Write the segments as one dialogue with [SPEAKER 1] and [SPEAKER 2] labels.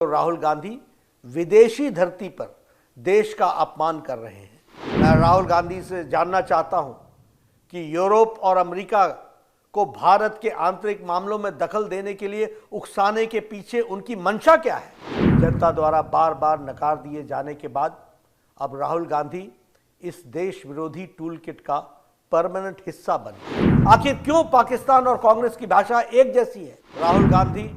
[SPEAKER 1] तो राहुल गांधी विदेशी धरती पर देश का अपमान कर रहे हैं। मैं राहुल गांधी से जानना चाहता हूं कि यूरोप और अमेरिका को भारत के आंतरिक मामलों में दखल देने के लिए उकसाने के पीछे उनकी मंशा क्या है। जनता द्वारा बार बार नकार दिए जाने के बाद अब राहुल गांधी इस देश विरोधी टूल किट का परमानेंट हिस्सा बन गए। आखिर क्यों पाकिस्तान और कांग्रेस की भाषा एक जैसी है। राहुल गांधी,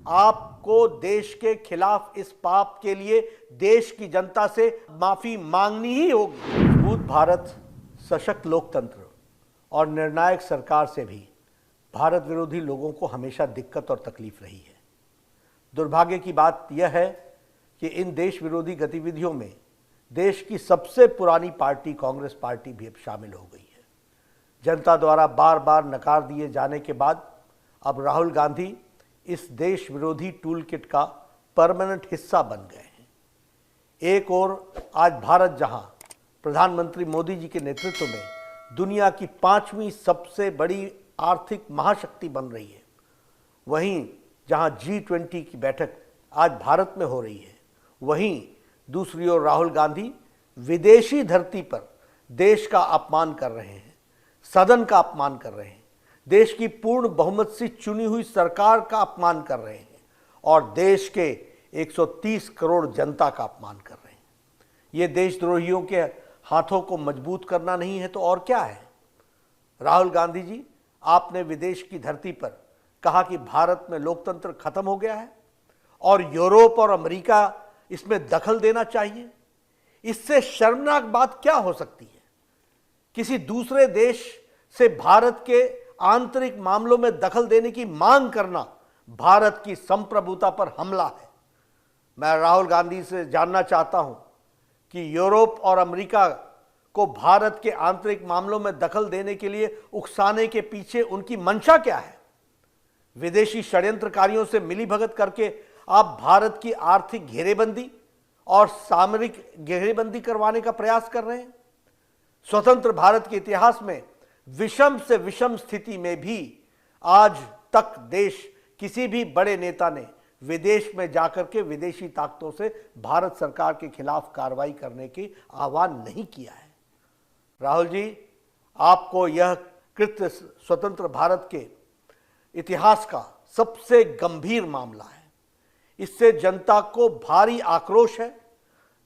[SPEAKER 1] आपको देश के खिलाफ इस पाप के लिए देश की जनता से माफी मांगनी ही होगी। मजबूत भारत, सशक्त लोकतंत्र और निर्णायक सरकार से भी भारत विरोधी लोगों को हमेशा दिक्कत और तकलीफ रही है। दुर्भाग्य की बात यह है कि इन देश विरोधी गतिविधियों में देश की सबसे पुरानी पार्टी कांग्रेस पार्टी भी अब शामिल हो गई है। जनता द्वारा बार बार नकार दिए जाने के बाद अब राहुल गांधी इस देश विरोधी टूल किट का परमानेंट हिस्सा बन गए हैं। एक ओर आज भारत जहां प्रधानमंत्री मोदी जी के नेतृत्व में दुनिया की 5वीं सबसे बड़ी आर्थिक महाशक्ति बन रही है, वहीं जहां G20 की बैठक आज भारत में हो रही है, वहीं दूसरी ओर राहुल गांधी विदेशी धरती पर देश का अपमान कर रहे हैं, सदन का अपमान कर रहे हैं, देश की पूर्ण बहुमत से चुनी हुई सरकार का अपमान कर रहे हैं और देश के 130 करोड़ जनता का अपमान कर रहे हैं। ये देशद्रोहियों के हाथों को मजबूत करना नहीं है तो और क्या है। राहुल गांधी जी, आपने विदेश की धरती पर कहा कि भारत में लोकतंत्र खत्म हो गया है और यूरोप और अमेरिका इसमें दखल देना चाहिए। इससे शर्मनाक बात क्या हो सकती है। किसी दूसरे देश से भारत के आंतरिक मामलों में दखल देने की मांग करना भारत की संप्रभुता पर हमला है। मैं राहुल गांधी से जानना चाहता हूं कि यूरोप और अमेरिका को भारत के आंतरिक मामलों में दखल देने के लिए उकसाने के पीछे उनकी मंशा क्या है। विदेशी षड्यंत्रकारियों से मिलीभगत करके आप भारत की आर्थिक घेरेबंदी और सामरिक घेरेबंदी करवाने का प्रयास कर रहे हैं। स्वतंत्र भारत के इतिहास में विषम से विषम स्थिति में भी आज तक देश किसी भी बड़े नेता ने विदेश में जाकर के विदेशी ताकतों से भारत सरकार के खिलाफ कार्रवाई करने की आह्वान नहीं किया है। राहुल जी, आपको यह कृत्य स्वतंत्र भारत के इतिहास का सबसे गंभीर मामला है। इससे जनता को भारी आक्रोश है,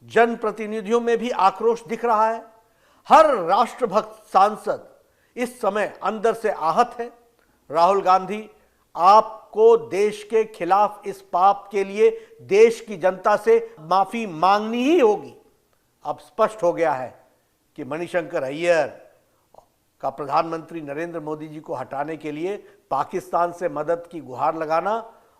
[SPEAKER 1] जनप्रतिनिधियों में भी आक्रोश दिख रहा है। हर राष्ट्रभक्त सांसद इस समय अंदर से आहत है। राहुल गांधी, आपको देश के खिलाफ इस पाप के लिए देश की जनता से माफी मांगनी ही होगी। अब स्पष्ट हो गया है कि मणिशंकर अय्यर का प्रधानमंत्री नरेंद्र मोदी जी को हटाने के लिए पाकिस्तान से मदद की गुहार लगाना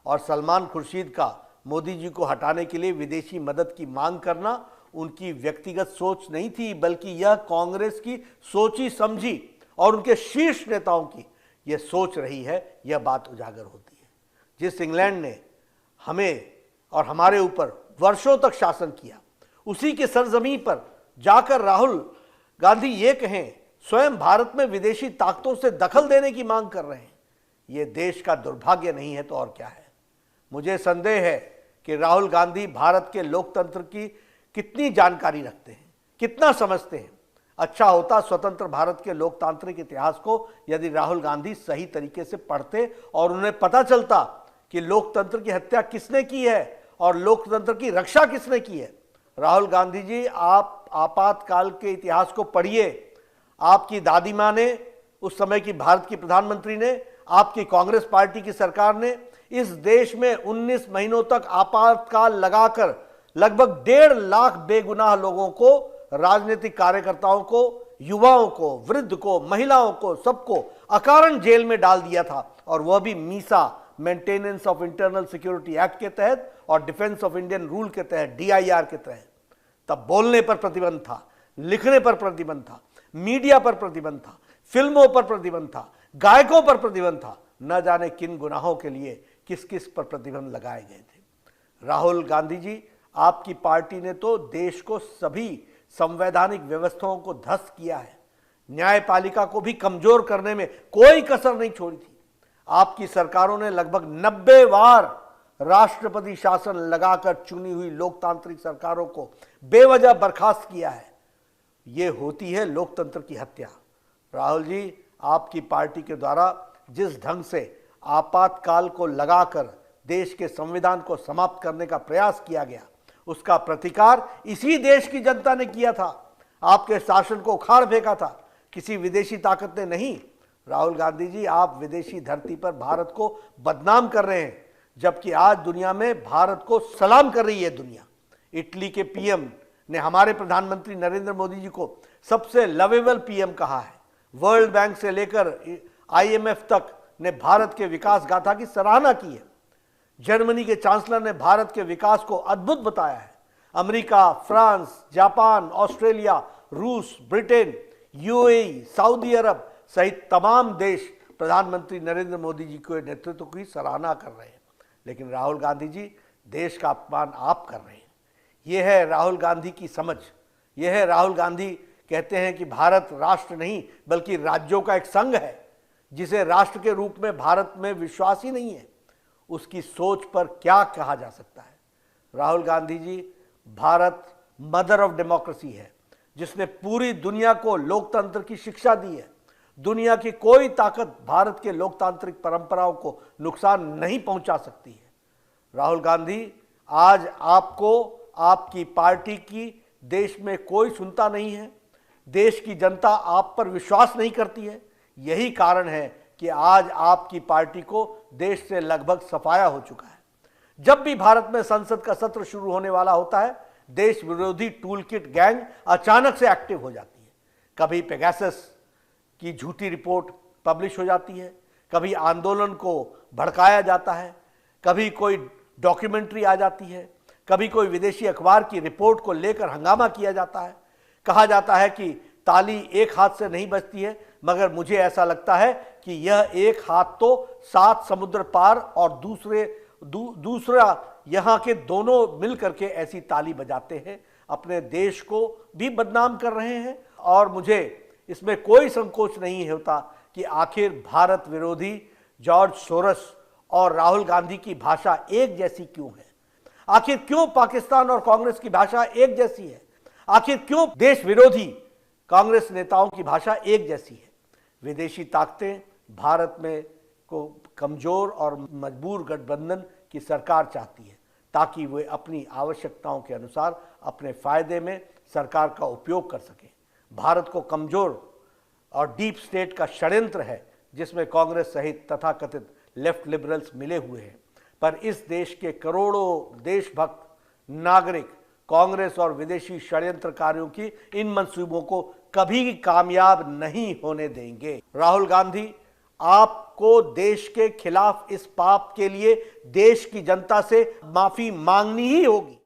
[SPEAKER 1] और सलमान खुर्शीद का मोदी जी को हटाने के लिए विदेशी मदद की मांग करना उनकी व्यक्तिगत सोच नहीं थी, बल्कि यह कांग्रेस की सोची समझी और उनके शीर्ष नेताओं की यह सोच रही है। यह बात उजागर होती है। जिस इंग्लैंड ने हमें और हमारे ऊपर वर्षों तक शासन किया, उसी के सरजमीं पर जाकर राहुल गांधी ये कहें स्वयं भारत में विदेशी ताकतों से दखल देने की मांग कर रहे हैं, यह देश का दुर्भाग्य नहीं है तो और क्या है। मुझे संदेह है कि राहुल गांधी भारत के लोकतंत्र की कितनी जानकारी रखते हैं, कितना समझते हैं। अच्छा होता स्वतंत्र भारत के लोकतांत्रिक इतिहास को यदि राहुल गांधी सही तरीके से पढ़ते और उन्हें पता चलता कि लोकतंत्र की हत्या किसने की है और लोकतंत्र की रक्षा किसने की है। राहुल गांधी जी, आप आपातकाल के इतिहास को पढ़िए। आपकी दादी माँ ने, उस समय की भारत की प्रधानमंत्री ने, आपकी कांग्रेस पार्टी की सरकार ने इस देश में 19 महीनों तक आपातकाल लगाकर लगभग 1.5 लाख बेगुनाह लोगों को, राजनीतिक कार्यकर्ताओं को, युवाओं को, वृद्ध को, महिलाओं को, सबको अकारण जेल में डाल दिया था और वह भी Misa, maintenance of internal security act के तहत और डिफेंस ऑफ इंडियन रूल के तहत, DIR के तहत। तब बोलने पर प्रतिबंध था, लिखने पर प्रतिबंध था, मीडिया पर प्रतिबंध था, फिल्मों पर प्रतिबंध था, गायकों पर प्रतिबंध था। न जाने किन गुनाहों के लिए किस किस पर प्रतिबंध लगाए गए थे। राहुल गांधी जी, आपकी पार्टी ने तो देश को सभी संवैधानिक व्यवस्थाओं को ध्वस्त किया है, न्यायपालिका को भी कमजोर करने में कोई कसर नहीं छोड़ी थी। आपकी सरकारों ने लगभग 90 बार राष्ट्रपति शासन लगाकर चुनी हुई लोकतांत्रिक सरकारों को बेवजह बर्खास्त किया है, ये होती है लोकतंत्र की हत्या। राहुल जी, आपकी पार्टी के द्वारा जिस ढंग से आपातकाल को लगाकर देश के संविधान को समाप्त करने का प्रयास किया गया, उसका प्रतिकार इसी देश की जनता ने किया था। आपके शासन को उखाड़ फेंका था, किसी विदेशी ताकत ने नहीं। राहुल गांधी जी, आप विदेशी धरती पर भारत को बदनाम कर रहे हैं, जबकि आज दुनिया में भारत को सलाम कर रही है दुनिया। इटली के पीएम ने हमारे प्रधानमंत्री नरेंद्र मोदी जी को सबसे लवेबल पीएम कहा है। वर्ल्ड बैंक से लेकर आईएमएफ तक ने भारत के विकास गाथा की सराहना की है। जर्मनी के चांसलर ने भारत के विकास को अद्भुत बताया है। अमेरिका, फ्रांस, जापान, ऑस्ट्रेलिया, रूस, ब्रिटेन, यूएई, सऊदी अरब सहित तमाम देश प्रधानमंत्री नरेंद्र मोदी जी के नेतृत्व की सराहना कर रहे हैं। लेकिन राहुल गांधी जी, देश का अपमान आप कर रहे हैं। यह है राहुल गांधी की समझ। यह है राहुल गांधी कहते हैं कि भारत राष्ट्र नहीं बल्कि राज्यों का एक संघ है, जिसे राष्ट्र के रूप में भारत में विश्वास ही नहीं है। उसकी सोच पर क्या कहा जा सकता है? Rahul Gandhi ji, Bharat mother of democracy है, जिसने पूरी दुनिया को लोकतंत्र की शिक्षा दी है। दुनिया की कोई ताकत भारत के लोकतांत्रिक परंपराओं को नुकसान नहीं पहुंचा सकती है। राहुल गांधी, आज आपको, आपकी पार्टी की देश में कोई सुनता नहीं है। देश की जनता आप पर विश्वास नहीं करती है। यही कारण है कि आज आपकी पार्टी को देश से लगभग सफाया हो चुका है। जब भी भारत में संसद का सत्र शुरू होने वाला होता है, देश विरोधी टूलकिट गैंग अचानक से एक्टिव हो जाती है। कभी पेगासस की झूठी रिपोर्ट पब्लिश हो जाती है, कभी आंदोलन को भड़काया जाता है, कभी कोई डॉक्यूमेंट्री आ जाती है, कभी कोई विदेशी अखबार की रिपोर्ट को लेकर हंगामा किया जाता है। कहा जाता है कि ताली एक हाथ से नहीं बजती है, मगर मुझे ऐसा लगता है कि यह एक हाथ तो 7 समुद्र पार और दूसरा यहाँ के दोनों मिलकर के ऐसी ताली बजाते हैं। अपने देश को भी बदनाम कर रहे हैं। और मुझे इसमें कोई संकोच नहीं होता कि आखिर भारत विरोधी जॉर्ज सोरस और राहुल गांधी की भाषा एक जैसी क्यों है? आखिर क्यों पाकिस्तान और कांग्रेस की भाषा एक जैसी है? आखिर क्यों देश विरोधी कांग्रेस नेताओं की भाषा एक जैसी है? विदेशी ताकतें भारत में को कमजोर और मजबूर गठबंधन की सरकार चाहती है, ताकि वे अपनी आवश्यकताओं के अनुसार अपने फायदे में सरकार का उपयोग कर सकें। भारत को कमजोर और डीप स्टेट का षड्यंत्र है, जिसमें कांग्रेस सहित तथाकथित लेफ्ट लिबरल्स मिले हुए हैं। पर इस देश के करोड़ों देशभक्त नागरिक कांग्रेस और विदेशी षड्यंत्रकारियों की इन मंसूबों को कभी कामयाब नहीं होने देंगे। राहुल गांधी, आपको देश के खिलाफ इस पाप के लिए देश की जनता से माफी मांगनी ही होगी।